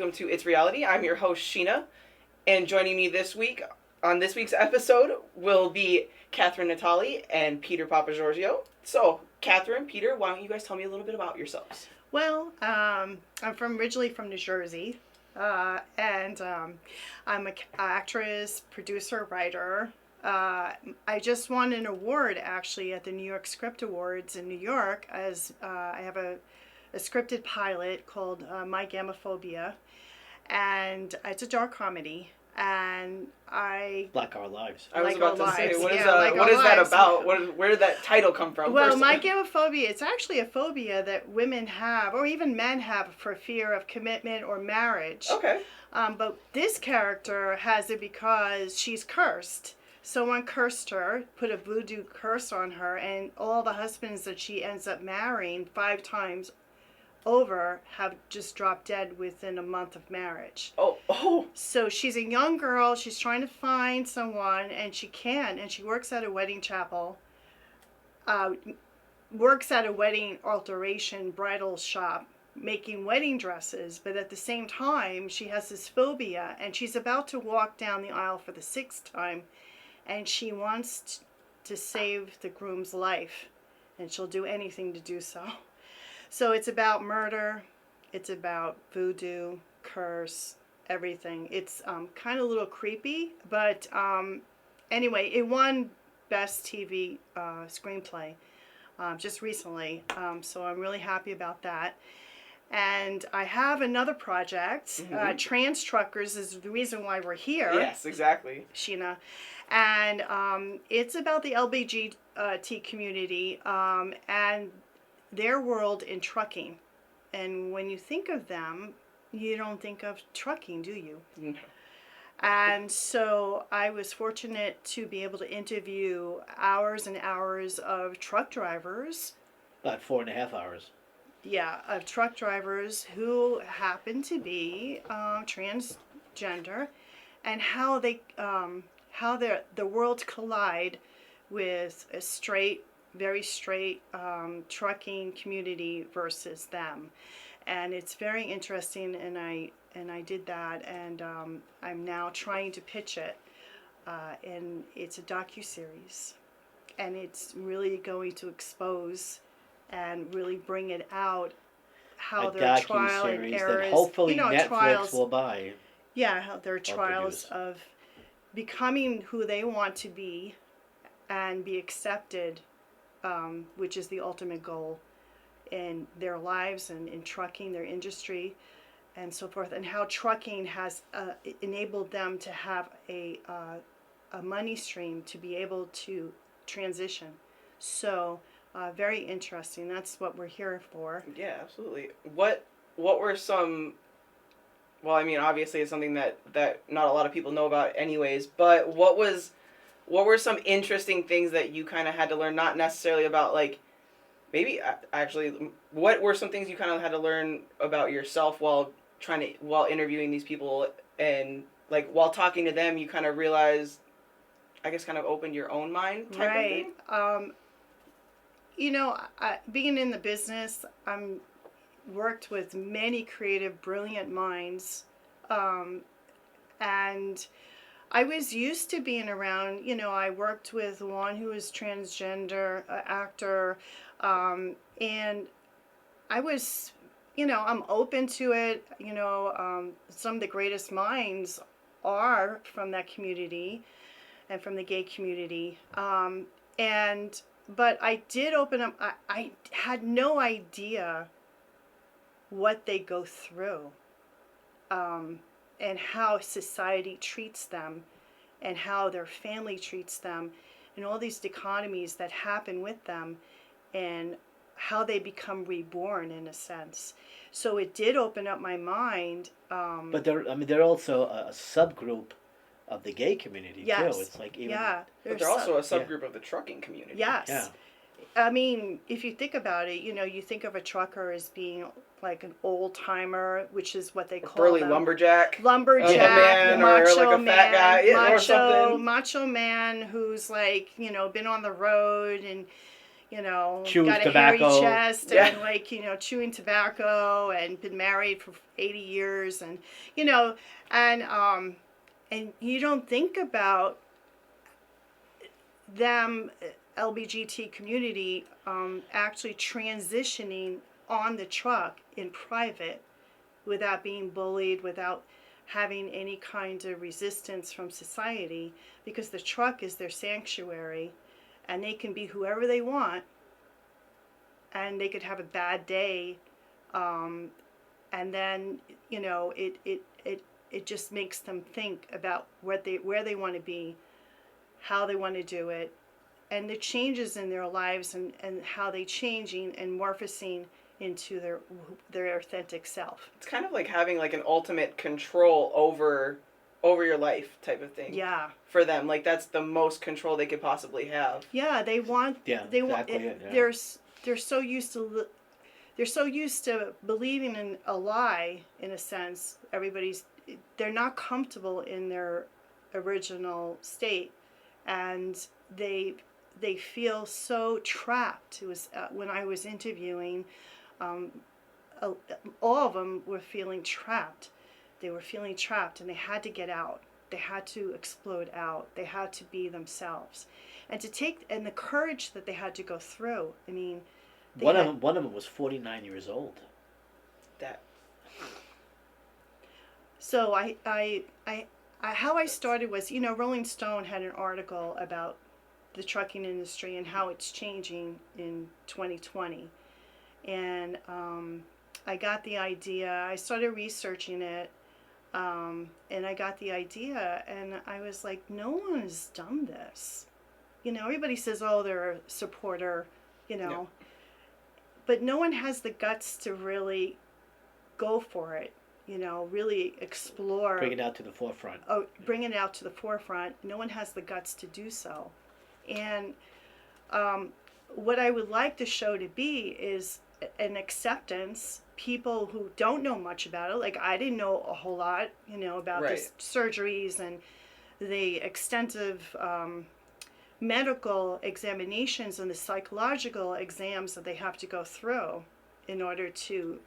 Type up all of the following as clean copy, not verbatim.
welcome to It's Reality. I'm your host, Sheena, and joining me this week on this week's episode will be Catherine Natale and Peter Papageorgiou. So, Catherine, Peter, why don't you guys tell me a little bit about yourselves? Well, I'm originally from New Jersey, and I'm an actress, producer, writer. I just won an award, actually, at the New York Script Awards in New York, as I have a scripted pilot called My Gamophobia, and it's a dark comedy, and Like Our Lives. I was about to say, what is Like that Lives. about? Where did that title come from? Well, my gamophobia, it's actually a phobia that women have, or even men have, for fear of commitment or marriage. Okay. But this character has it because she's cursed. Someone cursed her, put a voodoo curse on her, and all the husbands that she ends up marrying 5 times over have just dropped dead within a month of marriage. Oh. So she's a young girl, she's trying to find someone, and she can, and she works at a wedding chapel, works at a wedding alteration bridal shop, making wedding dresses, but at the same time, she has this phobia, and she's about to walk down the aisle for the 6th time, and she wants to save the groom's life, and she'll do anything to do so. So it's about murder, it's about voodoo, curse, everything. It's kind of a little creepy, but anyway, it won Best TV Screenplay just recently, so I'm really happy about that. And I have another project, Trans Truckers is the reason why we're here. Yes, exactly. Sheena. And it's about the LGBT community and their world in trucking. And when you think of them, you don't think of trucking, do you? No. And so I was fortunate to be able to interview hours and hours of truck drivers. About 4.5 hours. Yeah, of truck drivers who happen to be transgender, and how they how the worlds collide with a very straight trucking community versus them, and it's very interesting. And I did that, and I'm now trying to pitch it, and it's a docuseries, and it's really going to expose and really bring it out how their trial and errors, that hopefully Netflix trials will buy. Yeah, how their trials produce. of becoming who they want to be and be accepted, which is the ultimate goal in their lives and in trucking, their industry, and so forth, and how trucking has enabled them to have a money stream to be able to transition. So very interesting. That's what we're here for. Yeah, absolutely. What were some... Well, I mean, obviously it's something that not a lot of people know about anyways, but what were some interesting things that you kind of had to learn, not necessarily about, like, maybe actually, what were some things you kind of had to learn about yourself while interviewing these people, and, like, while talking to them, you kind of realized, I guess, kind of opened your own mind type of thing? Being in the business, worked with many creative, brilliant minds, and I was used to being around, I worked with one who was transgender actor, and I was, I'm open to it, some of the greatest minds are from that community and from the gay community, but I did open up. I had no idea what they go through, and how society treats them, and how their family treats them, and all these dichotomies that happen with them, and how they become reborn in a sense. So it did open up my mind. But they're also a subgroup of the gay community, yes, too. It's like even... Yeah. But they're also a subgroup of the trucking community. Yes. Yeah. I mean, if you think about it, you think of a trucker as being like an old timer, which is what they call burly them. lumberjack, macho or like a man, fat guy, or something. Macho man who's like, been on the road and, Chews got a tobacco. hairy chest Yeah. and like, chewing tobacco and been married for 80 years and, you know, and you don't think about them, LBGT community, actually transitioning on the truck in private without being bullied, without having any kind of resistance from society, because the truck is their sanctuary and they can be whoever they want, and they could have a bad day, and then it just makes them think about where they want to be, how they want to do it, and the changes in their lives, and how they changing and morphing into their authentic self. It's kind of like having like an ultimate control over your life type of thing. Yeah. For them, like that's the most control they could possibly have. Yeah, they want. Yeah, They exactly want. it, yeah. They're so used to. They're so used to believing in a lie. In a sense, they're not comfortable in their original state, and they feel so trapped. It was when I was interviewing, all of them were feeling trapped. They were feeling trapped, and they had to get out. They had to explode out. They had to be themselves, and the courage that they had to go through. I mean, One of them was 49 years old. That. So how I started was, Rolling Stone had an article about the trucking industry and how it's changing in 2020, and I got the idea. I started researching it. And I got the idea, and I was like, no one has done this. Everybody says, oh, they're a supporter, No. but no one has the guts to really go for it, really explore. Bring it out to the forefront. Oh, bring it out to the forefront. No one has the guts to do so. And what I would like the show to be is an acceptance. People who don't know much about it, like I didn't know a whole lot, about Right. the surgeries and the extensive medical examinations and the psychological exams that they have to go through in order to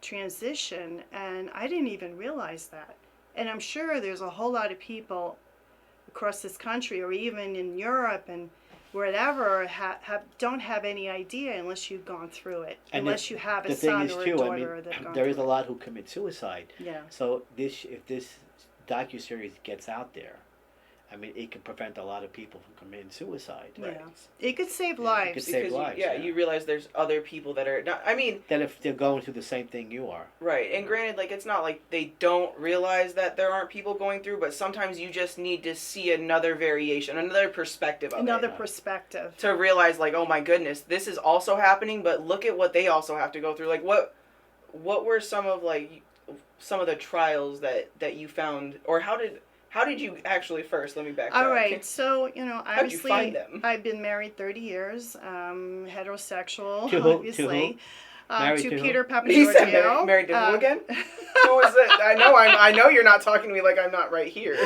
transition. And I didn't even realize that. And I'm sure there's a whole lot of people across this country, or even in Europe and wherever, don't have any idea unless you've gone through it, And unless you have a the thing son is or a too, daughter that's gone there is a through lot who commit suicide. it. Yeah. So if this docuseries gets out there, I mean, it can prevent a lot of people from committing suicide. Right. Yeah. It could save Yeah, it lives. could save Because lives, you yeah. you realize there's other people that are not. I mean, That if they're going through the same thing you are. right. And granted, like it's not like they don't realize that there aren't people going through, but sometimes you just need to see another variation, another perspective of Another it. perspective. To realize, like, oh my goodness, this is also happening, but look at what they also have to go through. Like, what were some of the trials that you found, or how did you actually first? Let me backtrack. All right, so How'd you obviously, find them? I've been married 30 years, heterosexual, To who? obviously. Married to to who? Peter He said Papageorgiou. married to who again? Who was it? I know you're not talking to me like I'm not right here.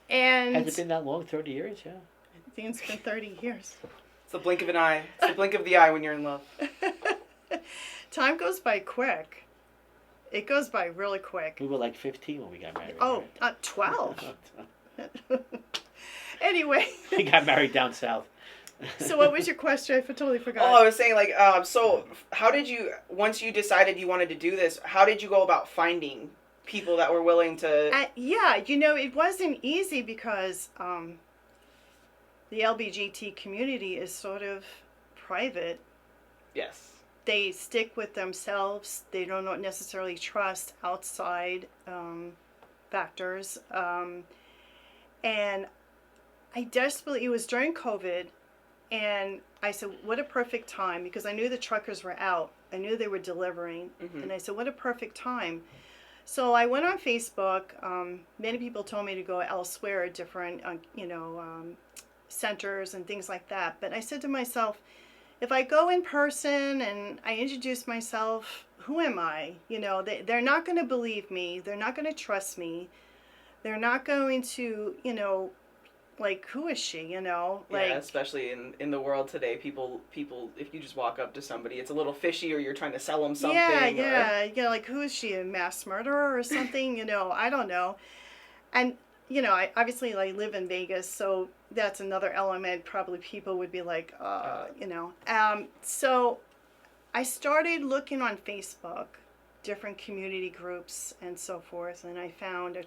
And Has it been that long? 30 years, yeah. I think it's been 30 years. It's the blink of an eye. It's the blink of the eye when you're in love. Time goes by quick. It goes by really quick. We were like 15 when we got married. Oh, 12. Anyway. We got married down south. So what was your question? I totally forgot. Oh, I was saying, like, so how did you, once you decided you wanted to do this, how did you go about finding people that were willing to... Yeah, it wasn't easy because the LBGT community is sort of private. Yes. They stick with themselves. They don't necessarily trust outside factors. And it was during COVID, and I said, what a perfect time, because I knew the truckers were out. I knew they were delivering. Mm-hmm. And I said, what a perfect time. So I went on Facebook. Many people told me to go elsewhere, different, centers and things like that. But I said to myself, if I go in person and I introduce myself, who am I? They're not going to believe me. They're not going to trust me. They're not going to, like, who is she, you know? Like, yeah, especially in the world today, people, if you just walk up to somebody, it's a little fishy, or you're trying to sell them something. yeah, Or... yeah, yeah, like, who is she, a mass murderer or something, you know? I don't know. And, you know, I obviously, like, live in Vegas, so that's another element. Probably people would be like, you know. So I started looking on Facebook, different community groups and so forth, and I found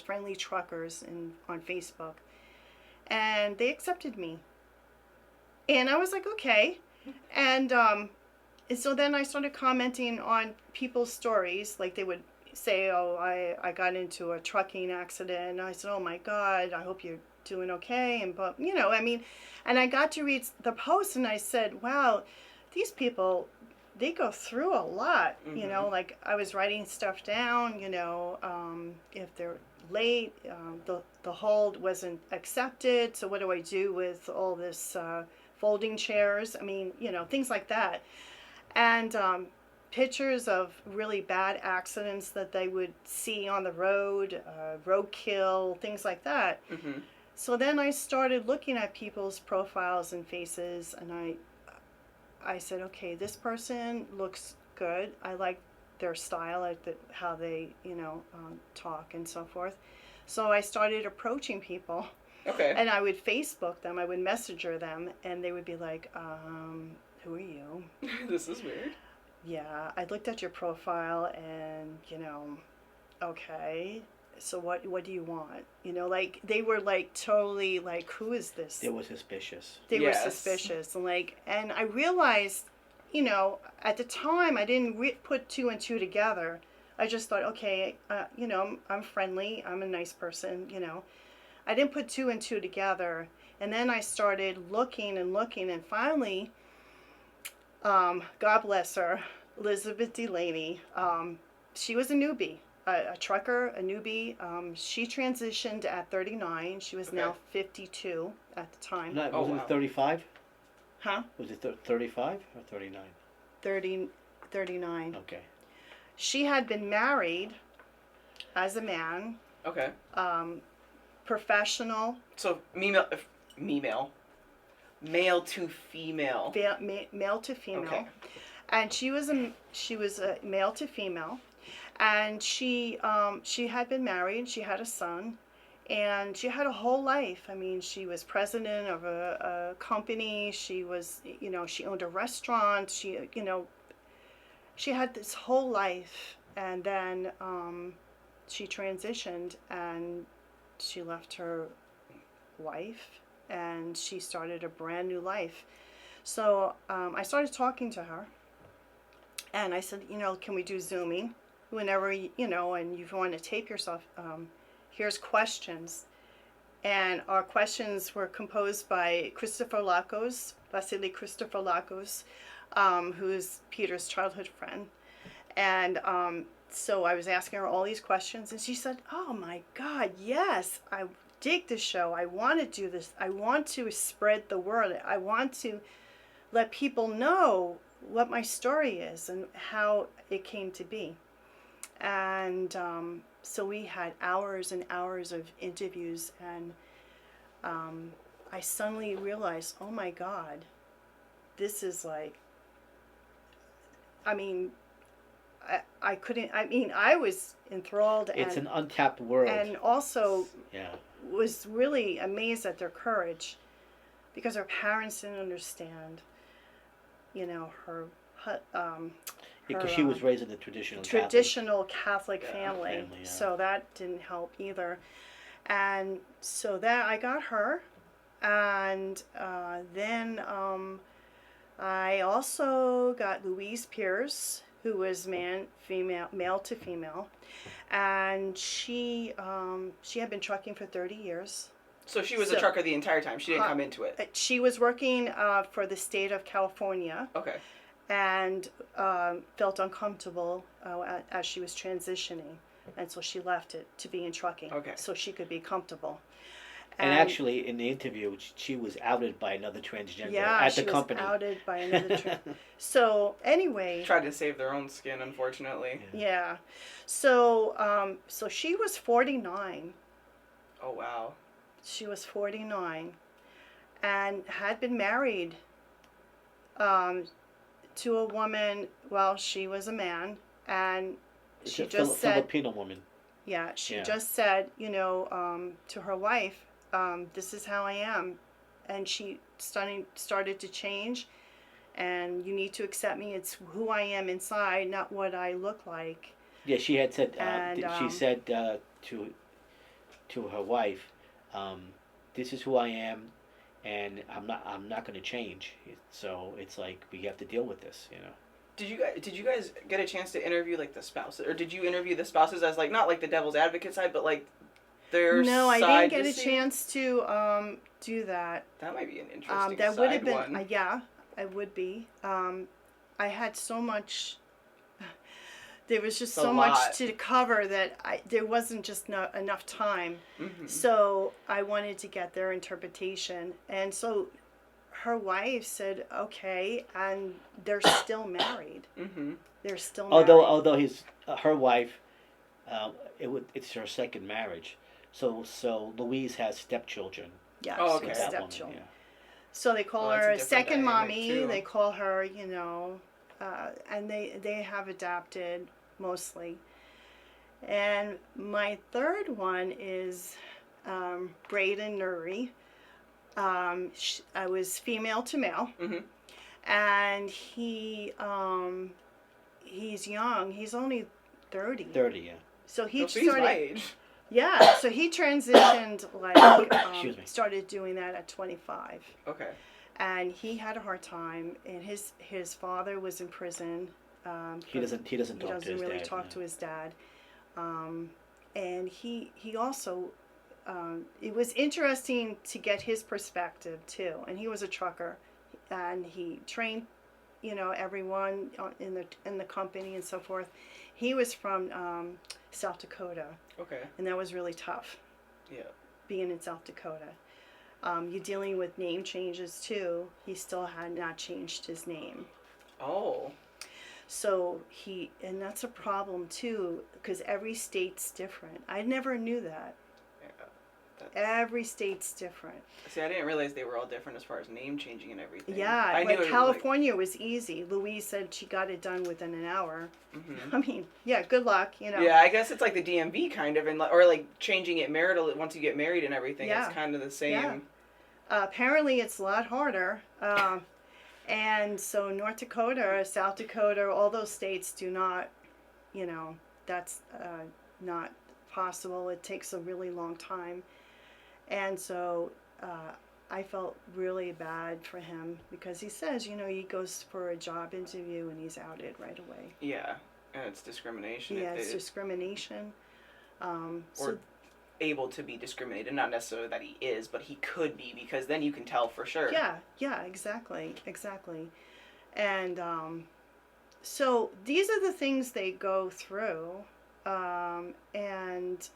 friendly truckers on Facebook, and they accepted me. And I was like, okay. And so then I started commenting on people's stories, like they would say, oh, I got into a trucking accident. And I said, oh my God, I hope you're doing okay. And, but, you know, I mean, and I got to read the post and I said, wow, these people, they go through a lot, you know, like I was writing stuff down, you know, if they're late, the hold wasn't accepted. So what do I do with all this folding chairs? I mean, you know, things like that. And pictures of really bad accidents that they would see on the road, roadkill, things like that. Mm-hmm. So then I started looking at people's profiles and faces, and I said, okay, this person looks good. I like their style, like how they, you know, talk and so forth. So I started approaching people. Okay. And I would Facebook them, I would messenger them, and they would be like, who are you? This is weird. Yeah, I looked at your profile and, you know, okay, so what do you want? You know, like, they were, like, totally, like, who is this? They were suspicious. They were suspicious. And, like, and I realized, you know, at the time, I didn't put two and two together. I just thought, okay, you know, I'm friendly, I'm a nice person, you know. I didn't put two and two together. And then I started looking, and finally, God bless her, Elizabeth Delaney. She was a newbie, a trucker, a newbie. She transitioned at 39. She was now 52 at the time. No, was it 35? Huh? Was it 35 or 39? 39. Okay. She had been married as a man. Okay. Professional. So male to female. Male to female. Okay. And she was a male to female, and she had been married. She had a son, and she had a whole life. I mean, she was president of a company. She was, you know, she owned a restaurant. She, you know, she had this whole life, and then she transitioned and she left her wife and she started a brand new life. So I started talking to her, and I said, you know, can we do Zooming? Whenever, you know, and you want to tape yourself, here's questions. And our questions were composed by Vasily Christopher Lakos, who's Peter's childhood friend. And so I was asking her all these questions, and she said, oh my God, yes, I dig the show. I want to do this. I want to spread the word. I want to let people know what my story is and how it came to be. And so we had hours and hours of interviews, and I suddenly realized, oh my God, this is like, I mean, I couldn't, I mean, I was enthralled. It's an untapped world. And also yeah, was really amazed at their courage, because her parents didn't understand, you know, her because she was raised in a traditional Catholic family, yeah. So that didn't help either. And so that I got her, and then I also got Louise Pierce, who was male to female, and she had been trucking for 30 years. So she was a trucker the entire time. She didn't come into it. She was working for the state of California. Okay. And felt uncomfortable as she was transitioning, and so she left it to be in trucking. Okay. So she could be comfortable. And actually, in the interview, she was outed by another transgender at the company. Yeah, she was outed by another So anyway, tried to save their own skin, unfortunately. Yeah. So so she was 49. Oh wow. she was 49 and had been married to a woman while she was a man, and she just said, Filipino woman. yeah, she Yeah. just said, to her wife, this is how I am, and she started to change, and you need to accept me. It's who I am inside, not what I look like. Yeah, she had said. And She said to her wife, "This is who I am, and I'm not going to change. So it's like we have to deal with this, you know." Did you guys get a chance to interview like the spouses, or did you interview the spouses as like not like the devil's advocate side, but like their no, I side didn't get to a see? chance to do that. That might be an interesting That would have side been, one. yeah, I would be. I had so much. There was just It's a so lot. much to cover that there wasn't just enough time. Mm-hmm. So I wanted to get their interpretation, and so her wife said, "Okay," and they're still married. Mm-hmm. They're still married. Although her wife, it's her second marriage. So Louise has stepchildren. Yeah, Oh, so okay. With that woman, stepchildren. yeah. So they call Well, that's a her different second dynamic, mommy. too. They call her, and they have adapted mostly. And my third one is Braden Nuri. I was female to male, Mm-hmm. and he's young. He's only 30. 30, yeah. So he So he's my started. age. Yeah, so he transitioned Excuse me. started doing that at 25. Okay. And he had a hard time, and his father was in prison. He doesn't talk to his really dad. talk Yeah. to his dad. And he also, it was interesting to get his perspective too. And he was a trucker, and he trained, everyone in the company and so forth. He was from South Dakota, Okay. and that was really tough. Yeah. Being in South Dakota. You're dealing with name changes too. He still had not changed his name. Oh. So and that's a problem too, because every state's different. I never knew that. Yeah. Every state's different. See, I didn't realize they were all different as far as name changing and everything. Yeah, I knew like it California was easy. Louise said she got it done within an hour. Mm-hmm. I mean, yeah, good luck, Yeah, I guess it's like the DMV kind of, or like changing it marital once you get married and everything. Yeah. It's kind of the same. Yeah. Apparently, it's a lot harder. And so North Dakota, South Dakota, all those states do not, that's not possible. It takes a really long time. And so I felt really bad for him because he says, he goes for a job interview and he's outed right away. Yeah, and it's discrimination. Yeah, it's discrimination. Or able to be discriminated, not necessarily that he is, but he could be, because then you can tell for sure. Yeah, exactly. And so these are the things they go through, and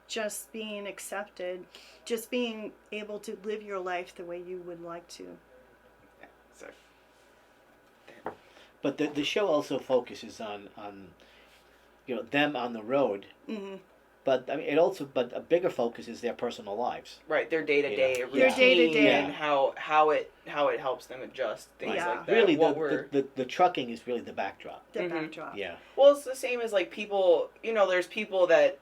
just being accepted, just being able to live your life the way you would like to. Yeah, so. But the show also focuses on them on the road. Mm-hmm. But I mean, but a bigger focus is their personal lives. Right, their day-to-day routine, Their day-to-day. and how it helps them adjust, things Yeah. like that. Really, What the trucking is really the backdrop. The Mhm. backdrop. Yeah. Well, it's the same as like people, there's people that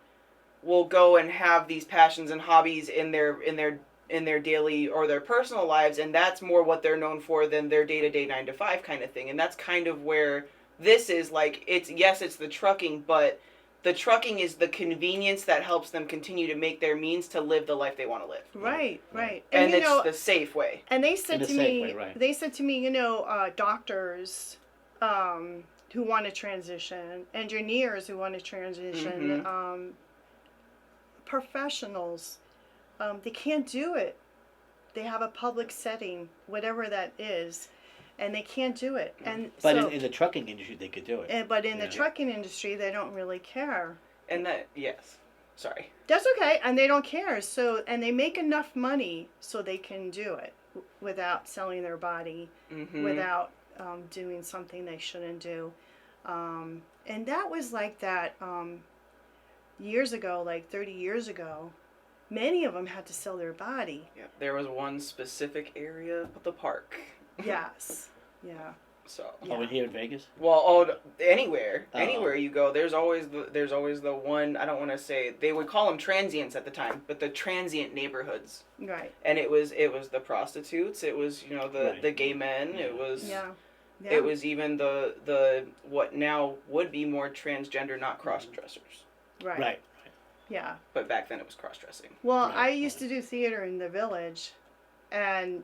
will go and have these passions and hobbies in their daily or their personal lives, and that's more what they're known for than their day-to-day 9 to 5 kind of thing. And that's kind of where this is like, it's the trucking, but the trucking is the convenience that helps them continue to make their means to live the life they want to live. Right. And it's the safe way. And they said In a to safe me, way, right. doctors who want to transition, engineers who want to transition, Mhm. professionals, they can't do it. They have a public setting, whatever that is, and they can't do it. And But so, in the trucking industry, they could do it. but in the Yeah. trucking industry, they don't really care. And that, yes. Sorry. That's okay, and they don't care. So, and they make enough money so they can do it without selling their body, Mm-hmm. without doing something they shouldn't do. And that was like that years ago, like 30 years ago. many of them had to sell their body. Yeah, there was one specific area of the park. Yes. Yeah. So. Yeah. Oh, in here in Vegas? Well, anywhere Oh. you go, there's always the one. I don't want to say they would call them transients at the time, but the transient neighborhoods. Right. And it was the prostitutes. It was Right. the gay men. Yeah. It was Yeah. it was even the what now would be more transgender, not cross dressers. Right. Right. Yeah. But back then it was cross dressing. Well, Right. I used to do theater in the Village, and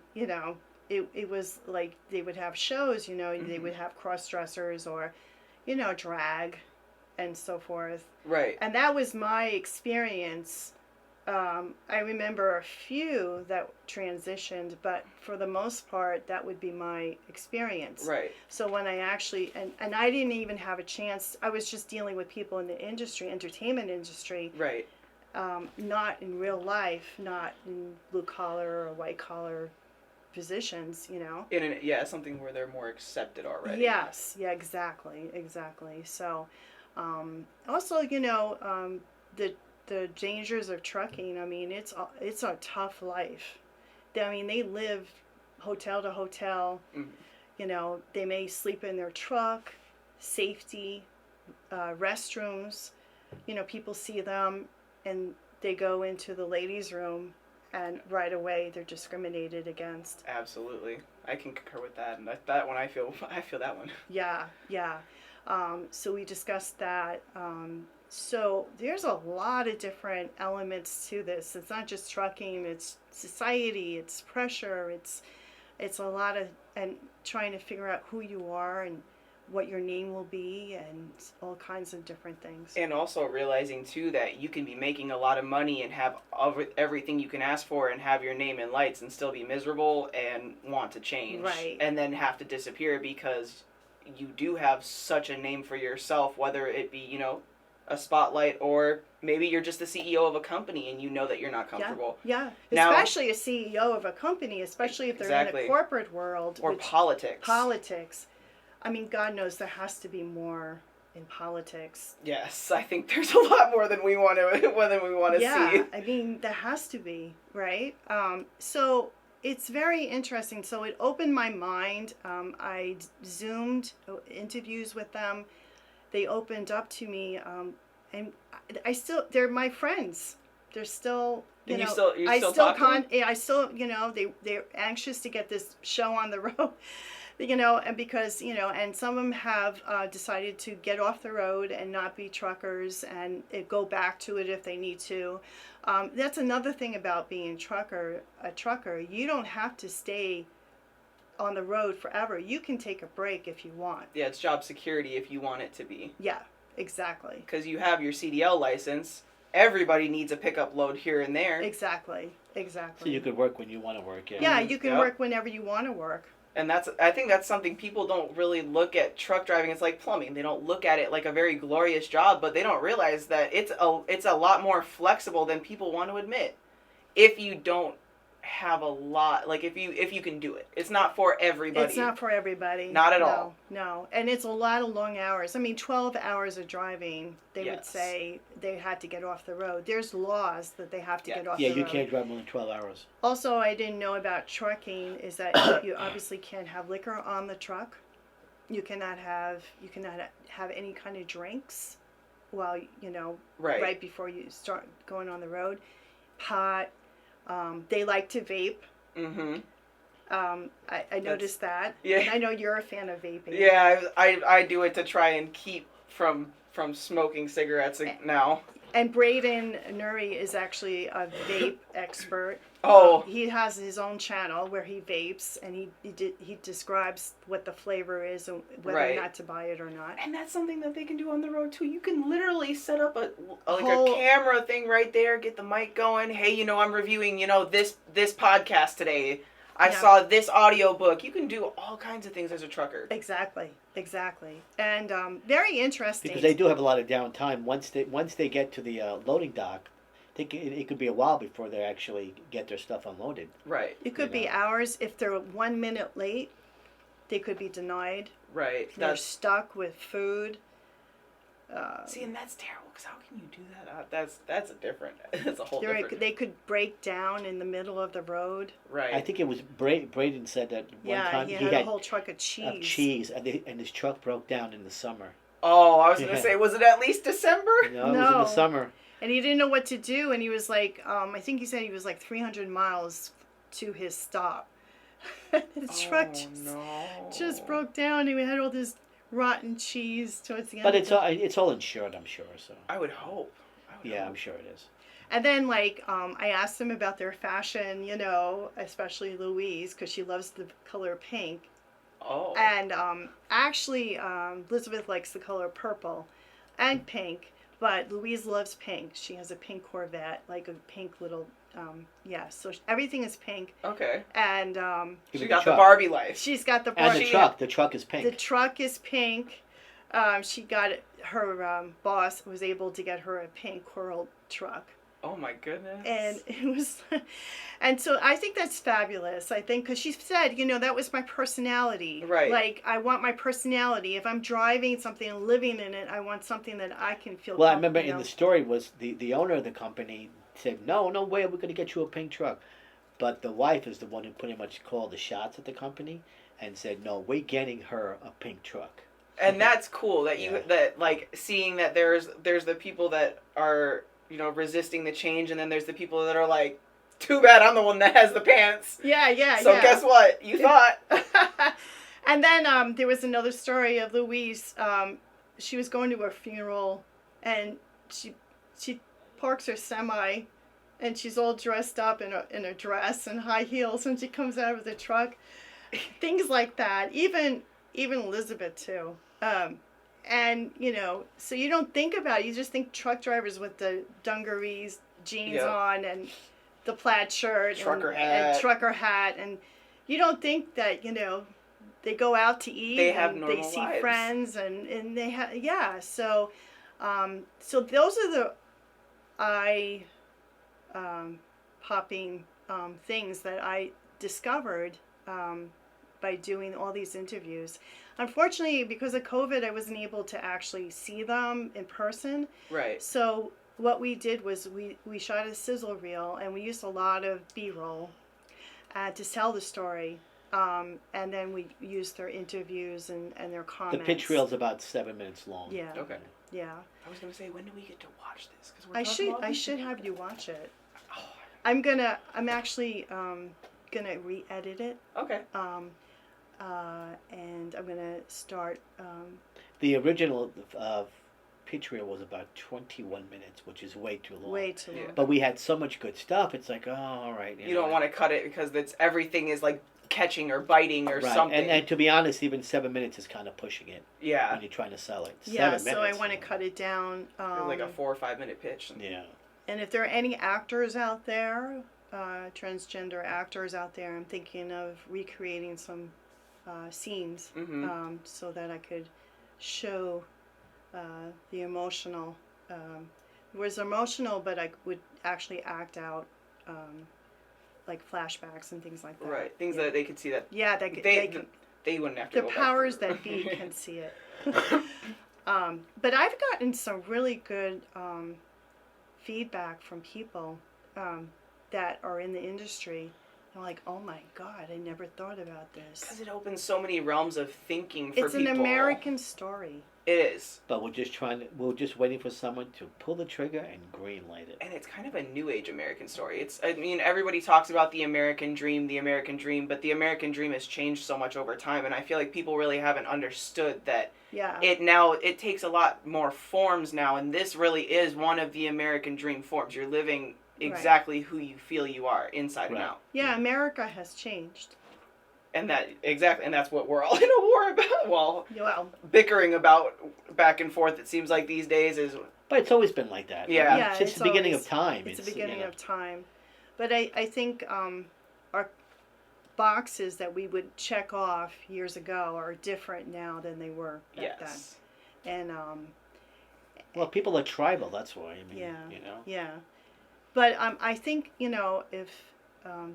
it was like they would have shows. They would have cross dressers or, drag, and so forth. Right. And that was my experience. I remember a few that transitioned, but for the most part, that would be my experience. Right. So when I actually, and I didn't even have a chance, I was just dealing with people in the industry, entertainment industry, Right. not in real life, not in blue collar or white collar positions, Something where they're more accepted already. Yes, yeah, exactly. So, also, the dangers of trucking. I mean, it's a tough life. They live hotel to hotel. Mm-hmm. They may sleep in their truck. Safety, restrooms. People see them and they go into the ladies' room, and right away they're discriminated against. Absolutely, I can concur with that. And that one, I feel that one. Yeah. So we discussed that. So there's a lot of different elements to this. It's not just trucking. It's society. It's pressure. It's a lot of, and trying to figure out who you are and what your name will be and all kinds of different things. And also realizing too that you can be making a lot of money and have everything you can ask for and have your name in lights and still be miserable and want to change. Right. And then have to disappear because you do have such a name for yourself, whether it be, a spotlight, or maybe you're just the CEO of a company and you know that you're not comfortable. Yeah. Now, especially a CEO of a company, especially if they're in the corporate world. Or politics. Politics. I mean, God knows there has to be more in politics. Yes, I think there's a lot more than we want to see. Yeah, I mean, there has to be, right? So it's very interesting. So it opened my mind. I Zoomed interviews with them. They opened up to me, and they're my friends. They're still, I still, they're anxious to get this show on the road, and because, and some of them have decided to get off the road and not be truckers and go back to it if they need to. That's another thing about being a trucker. You don't have to stay on the road forever. You can take a break if you want. Yeah, it's job security if you want it to be. Yeah, exactly. Because you have your CDL license. Everybody needs a pickup load here and there. Exactly. So you could work when you want to work. Yeah, you can work whenever you want to work. And I think that's something people don't really look at truck driving. It's like plumbing. They don't look at it like a very glorious job, but they don't realize that it's a lot more flexible than people want to admit. If you don't have a lot, like if you can do it. It's not for everybody. It's not for everybody. Not at all. No. And it's a lot of long hours. I mean, 12 hours of driving, they would Yes. say they had to get off the road. There's laws that they have to get off the road. Yeah, you can't drive more than 12 hours. Also, I didn't know about trucking is that you obviously can't have liquor on the truck. You cannot have any kind of drinks while, right before you start going on the road. Pot. They like to vape. Mm-hmm. I noticed that. Yeah. And I know you're a fan of vaping. Yeah, I do it to try and keep from smoking cigarettes now. And Braden Nuri is actually a vape expert. Oh. He has his own channel where he vapes, and he describes what the flavor is and whether or not to buy it or not. And that's something that they can do on the road too. You can literally set up a camera thing right there, get the mic going. Hey, I'm reviewing, this podcast today. I saw this audiobook. You can do all kinds of things as a trucker. Exactly. And very interesting. Because they do have a lot of downtime. Once they get to the loading dock, it could be a while before they actually get their stuff unloaded. Right. It could be hours. If they're 1 minute late, they could be denied. Right. They're stuck with food. See, and that's terrible, because how can you do that? That's a different, that's a whole different. They could break down in the middle of the road. Right. I think it was Braden said that one time he had a whole truck of cheese. And his truck broke down in the summer. Oh, I was going to say, was it at least December? No, it was in the summer. And he didn't know what to do, and he was like, I think he said he was like 300 miles to his stop. The truck just broke down, and we had all this rotten cheese towards the end. But it's all insured, I'm sure. So I would hope. I'm sure it is. And then, like, I asked them about their fashion, especially Louise, because she loves the color pink. Oh. And actually, Elizabeth likes the color purple and pink, but Louise loves pink. She has a pink Corvette, like a pink little, so everything is pink. Okay. And she got the Barbie life. She's got the Barbie. And the truck is pink. The truck is pink. She got her boss was able to get her a pink coral truck. Oh my goodness. And it was, and so I think that's fabulous. I think because she said, that was my personality. Right. Like, I want my personality. If I'm driving something and living in it, I want something that I can feel. Well, I remember in the story was the owner of the company said, no way, we're going to get you a pink truck. But the wife is the one who pretty much called the shots at the company and said, no, we're getting her a pink truck. And that's cool that that like seeing that there's the people that are, resisting the change, and then there's the people that are like, too bad I'm the one that has the pants. Yeah. So guess what? You thought. And then there was another story of Louise. She was going to a funeral, and she parks her semi, and she's all dressed up in a dress and high heels, and she comes out of the truck. Things like that. Even Elizabeth too. And, so you don't think about it. You just think truck drivers with the dungarees, jeans on, and the plaid shirt. And trucker hat. And you don't think that, they go out to eat. They have normal lives. They see friends. And they have, So, so those are the eye-popping things that I discovered by doing all these interviews. Unfortunately, because of COVID, I wasn't able to actually see them in person. Right. So what we did was we shot a sizzle reel, and we used a lot of B-roll to tell the story. And then we used their interviews and their comments. The pitch reel's about 7 minutes long. Yeah. Okay. Yeah. I was gonna say, when do we get to watch this? Because I should have you watch it. Oh. I'm actually gonna re-edit it. Okay. And I'm gonna start. The original pitch reel was about 21 minutes, which is way too long. Way too long. Yeah. But we had so much good stuff. It's like, all right. You don't want to cut it because everything is like catching or biting or something. And to be honest, even 7 minutes is kind of pushing it. Yeah. When you're trying to sell it. Yeah. 7 So minutes, I want to cut it down. Like a 4 or 5 minute pitch. Yeah. And if there are any actors out there, transgender actors out there, I'm thinking of recreating some scenes so that I could show the emotional. It was emotional, but I would actually act out like flashbacks and things like that. Right, things that they could see that. Yeah, they wouldn't have to. The go back powers through. that be can see it. But I've gotten some really good feedback from people that are in the industry. I'm like, oh my God, I never thought about this. Because it opens so many realms of thinking for people. It's an American story. It is. But we're just waiting for someone to pull the trigger and greenlight it. And it's kind of a new age American story. Everybody talks about the American dream, but the American dream has changed so much over time, and I feel like people really haven't understood that. Yeah. It takes a lot more forms now, and this really is one of the American dream forms. You're living exactly who you feel you are, inside and out. Yeah, America has changed. And that's what we're all in a war about. Well, bickering about back and forth. It seems like these days is. But it's always been like that. Yeah, since the beginning of time. It's the beginning of time, but I think our boxes that we would check off years ago are different now than they were back then. And well, people are tribal. That's why. Yeah. But I think if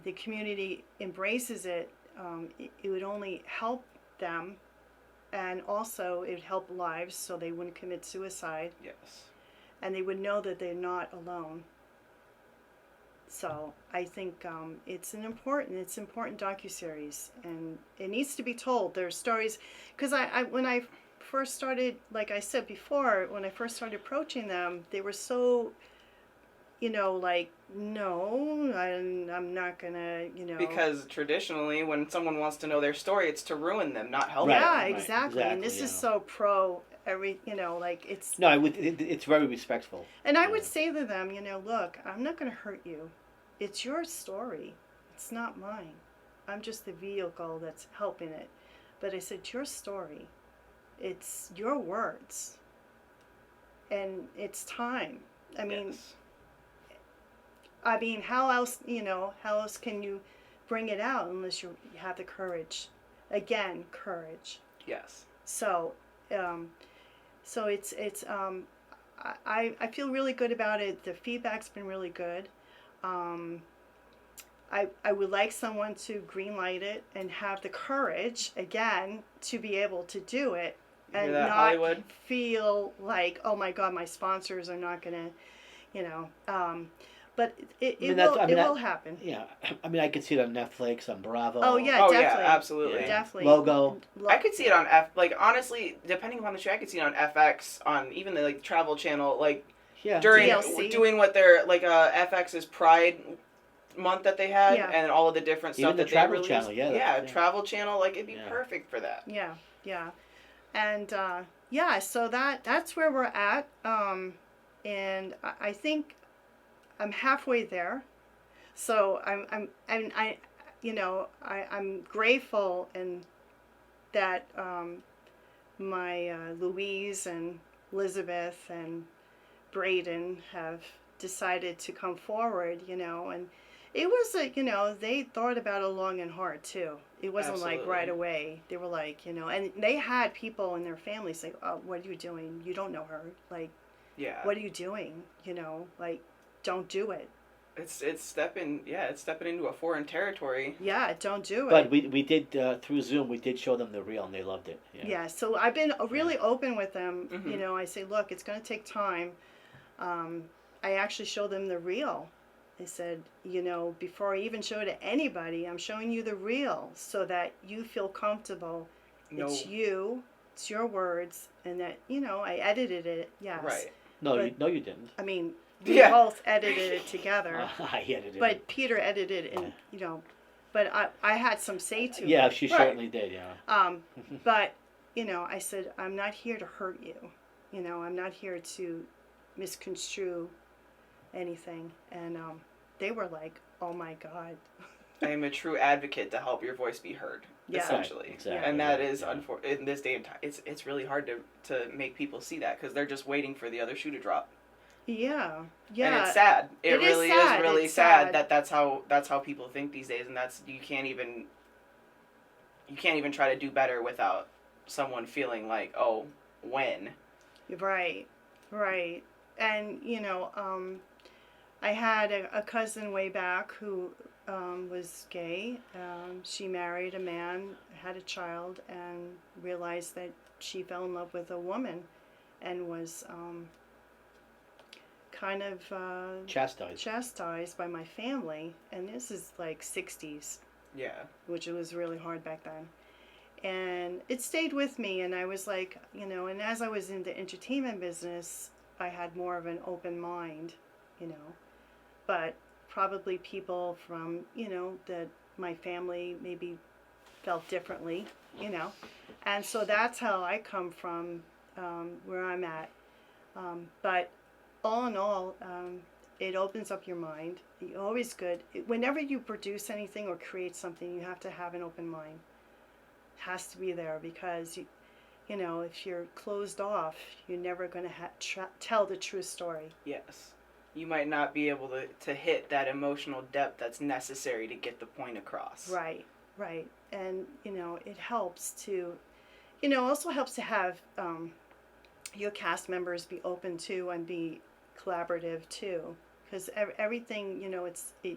the community embraces it. It would only help them and also it would help lives so they wouldn't commit suicide, Yes. and they would know that they're not alone. So I think it's important docuseries, and it needs to be told. There's stories, because I when I first started, like I said before, when I first started approaching them, they were so, like, no, I'm not gonna. Because traditionally, when someone wants to know their story, it's to ruin them, not help Right, them. Yeah, right, exactly. And this exactly, is yeah. so pro every, like it's. No, it's very respectful. And I Yeah. would say to them, look, I'm not going to hurt you. It's your story. It's not mine. I'm just the vehicle that's helping it. But I said, your story. It's your words. And it's time. I mean, Yes. how else, how else can you bring it out unless you have the courage? Again, courage. Yes. So, it's I feel really good about it. The feedback's been really good. Um, I would like someone to greenlight it and have the courage again to be able to do it Hear and that, not Hollywood? feel like, oh my God, my sponsors are not gonna, you know. But it will happen. Yeah, I mean, I could see it on Netflix, on Bravo. Oh yeah, Oh definitely. yeah, absolutely. Yeah. Definitely. Logo. I could see it on like honestly, depending upon the show, I could see it on FX, on even the like Travel Channel, like Yeah. during DLC. doing what their like FX's Pride month that they had, Yeah. and all of the different stuff Even the that Travel they released. Channel, yeah, Yeah, yeah. Travel Channel, like it'd be Yeah. perfect for that. Yeah, yeah, and yeah. So that's where we're at, and I think I'm halfway there. So I'm grateful and that my Louise and Elizabeth and Braden have decided to come forward, and it was they thought about it long and hard too. It wasn't like Absolutely. right away. They were like, and they had people in their family say, "Oh, what are you doing? You don't know her. Like, Yeah. what are you doing? Like, don't do it. It's stepping into a foreign territory. Yeah, don't do it." But we did through Zoom. We did show them the reel, and they loved it. Yeah. Yeah, so I've been really open with them. Mhm. I say, look, it's going to take time. I actually showed them the reel. I said, before I even show it to anybody, I'm showing you the reel so that you feel comfortable. No. It's you, it's your words, and that, I edited it, yes. Right. No, But- you didn't. I mean, we Yeah. both edited it together. I edited it. But Peter edited it, and, but I had some say to it. Yeah, she Right. certainly did. Yeah. But, I said, I'm not here to hurt you. I'm not here to misconstrue anything. And they were like, oh my God. I am a true advocate to help your voice be heard. Yeah. Essentially. Right, exactly. And that is Yeah. in this day and time, it's really hard to make people see that because they're just waiting for the other shoe to drop. Yeah. Yeah. And it's sad. It It is really sad. is really It's sad sad. that that's how people think these days, and that's you can't even try to do better without someone feeling like, oh, when. Right. Right. And, I had a cousin way back who was gay. She married a man, had a child, and realized that she fell in love with a woman and was kind of chastised by my family. And this is like 60s, Yeah. which was really hard back then. And it stayed with me, and I was like, and as I was in the entertainment business, I had more of an open mind, but probably people from, that my family maybe felt differently, and so that's how I come from, where I'm at. But all in all, it opens up your mind. You're always good. Whenever you produce anything or create something, you have to have an open mind. Has to be there, because if you're closed off, you're never going to tell the true story. Yes. You might not be able to hit that emotional depth that's necessary to get the point across. Right. And it helps to also helps to have your cast members be open to and be collaborative too, because everything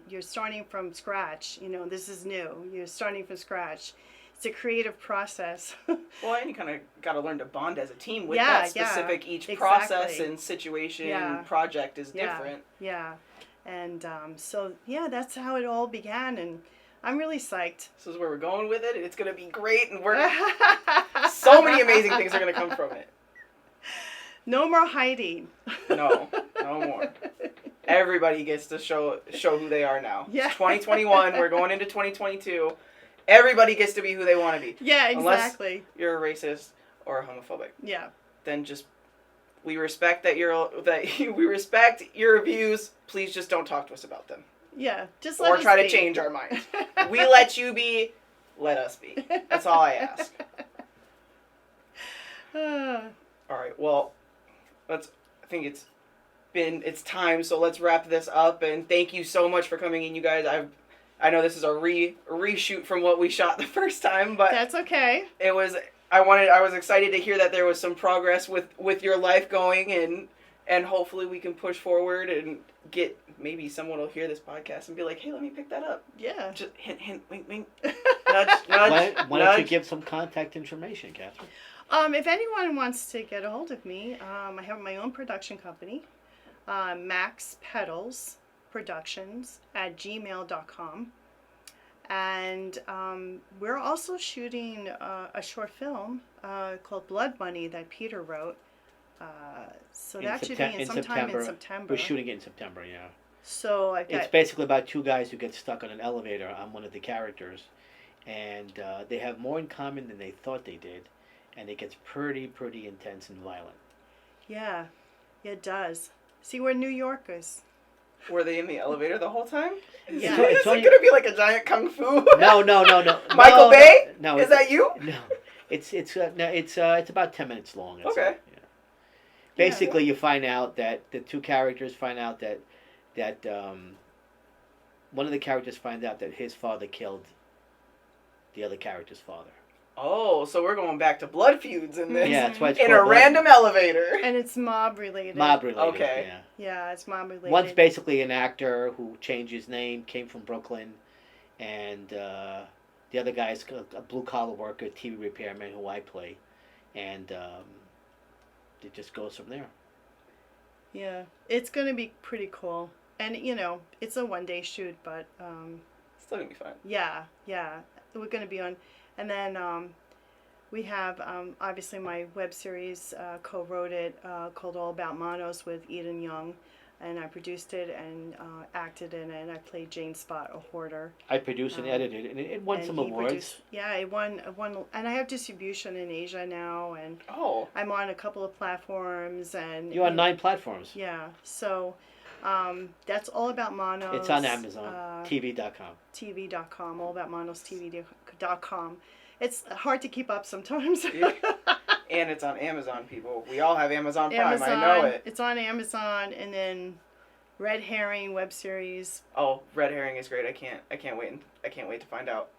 you're starting from scratch. This is new. You're starting from scratch. it's a creative process. Well, and you kind of got to learn to bond as a team with Yeah, that specific yeah, each exactly. process and situation Yeah. project is Yeah. different. Yeah. And so, yeah, that's how it all began. And I'm really psyched. This is where we're going with it. It's going to be great. And so many amazing things are going to come from it. No more hiding. No more. Everybody gets to show who they are now. Yeah. It's 2021. We're going into 2022. Everybody gets to be who they want to be. Yeah, exactly. Unless you're a racist or a homophobic. Yeah. Then just we respect we respect your views. Please just don't talk to us about them. Yeah. Just let Or us try be. to change our mind. We let you be. Let us be. That's all I ask. All right. Well, I think it's time. So let's wrap this up. And thank you so much for coming in, you guys. I know this is a reshoot from what we shot the first time, but That's okay. it was. I was excited to hear that there was some progress with your life going, and hopefully we can push forward and get, maybe someone will hear this podcast and be like, hey, let me pick that up. Yeah. Just hint, wink, wink. Nudge, nudge. Why don't you give some contact information, Catherine? If anyone wants to get a hold of me, I have my own production company, maxpetalsproductions @gmail.com. And we're also shooting a short film called Blood Money that Peter wrote. So that should be sometime in September. We're shooting it in September, yeah. So It's basically about two guys who get stuck on an elevator. I'm one of the characters. And they have more in common than they thought they did. And it gets pretty intense and violent. Yeah, it does. See, we're New Yorkers. Were they in the elevator the whole time? Yeah. Is it going to be like a giant kung fu? No. Michael Bay? No. Is that you? No. It's about 10 minutes long. That's Okay. it, yeah. Basically, you find out that the two characters find out that one of the characters finds out that his father killed the other character's father. Oh, so we're going back to blood feuds in this. Yeah, that's why it's in called a Blood random elevator. And it's mob related. Mob related. Okay. Yeah. Yeah, it's mob related. One's basically an actor who changed his name, came from Brooklyn, and the other guy is a blue collar worker, TV repairman who I play, and it just goes from there. Yeah, it's going to be pretty cool. And, it's a one-day shoot, but Still going to be fun. yeah, we're going to be on. And then we have, obviously, my web series, co-wrote it, called All About Monos with Eden Young. And I produced it and acted in it. And I played Jane Spot, a hoarder. I produced and edited, and it won some awards. It won, and I have distribution in Asia now. And Oh. I'm on a couple of platforms. And You're on 9 platforms. Yeah, so that's All About Monos. It's on Amazon, TV.com. TV.com, allabouttmonostv.com. It's hard to keep up sometimes. And it's on Amazon, people. We all have Amazon Prime. I know it. It's on Amazon, and then Red Herring web series. Oh, Red Herring is great. I can't wait. I can't wait to find out.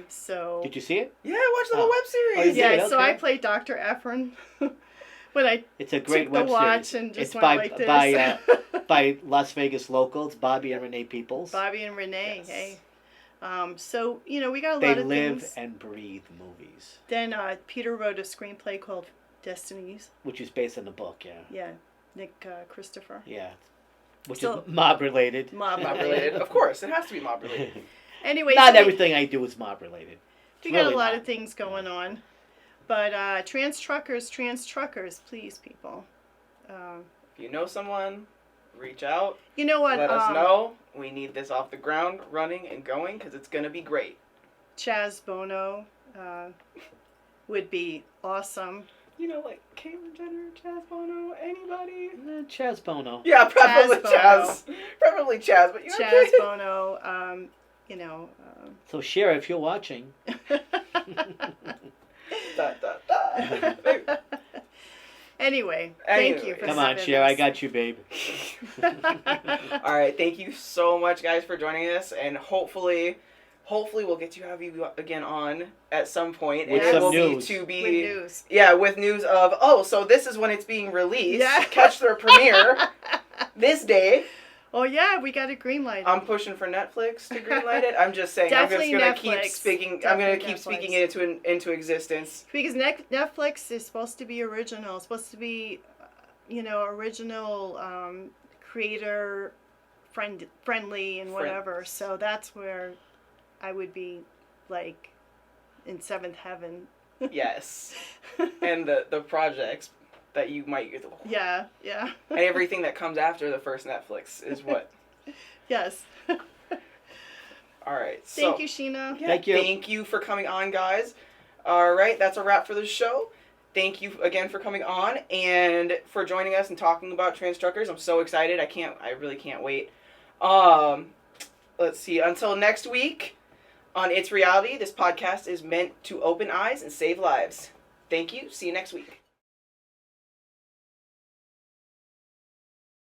So. Did you see it? Yeah, I watched the whole web series. Oh, you did? Yeah, so Okay. I played Dr. Efron. When I It's a great took the web watch series. and just It's went like this. by Las Vegas locals, Bobby and Renee Peoples. Bobby and Renee, Yes. hey. So, we got a They lot of live things. and breathe movies, Then Peter wrote a screenplay called Destinies. which is based on the book, yeah. Yeah, Nick Christopher. Yeah. Which So- is mob related. Mob Mob related. Of course, it has to be mob related. Anyway, Not so everything I do is mob related. we got a lot of things going on. But trans truckers, please, people. If you know someone, reach out. You know what? Let us know. We need this off the ground, running and going, because it's going to be great. Chaz Bono would be awesome. Like Caitlyn Jenner, Chaz Bono, anybody? Chaz Bono. Yeah, probably Chaz Chaz. Probably Chaz, but Chaz Bono, So, Cher, if you're watching. Da, da, da. Anyway, thank you for Come on, having Cher, I us. got you, babe. All right, thank you so much, guys, for joining us, and hopefully we'll get to have you again on at some point. With and some it will news. be to be With news. Yeah, with news of so this is when it's being released. Yeah. Catch their premiere this day. Oh yeah, we got a green light. I'm pushing for Netflix to greenlight it. I'm just saying. Definitely I'm just gonna Netflix. keep speaking. I'm Definitely gonna keep Netflix. speaking it into existence. Because Netflix is supposed to be original. It's supposed to be, original, creator friendly and whatever. So that's where I would be, like, in seventh heaven. Yes. And the projects that you might get. Yeah. And everything that comes after the first Netflix is what. Yes. All right. Thank you, Sheena. Yeah, Thank you. Thank you for coming on, guys. All right, that's a wrap for the show. Thank you again for coming on and for joining us and talking about trans truckers. I'm so excited. I really can't wait. Let's see. Until next week on It's Reality, this podcast is meant to open eyes and save lives. Thank you. See you next week.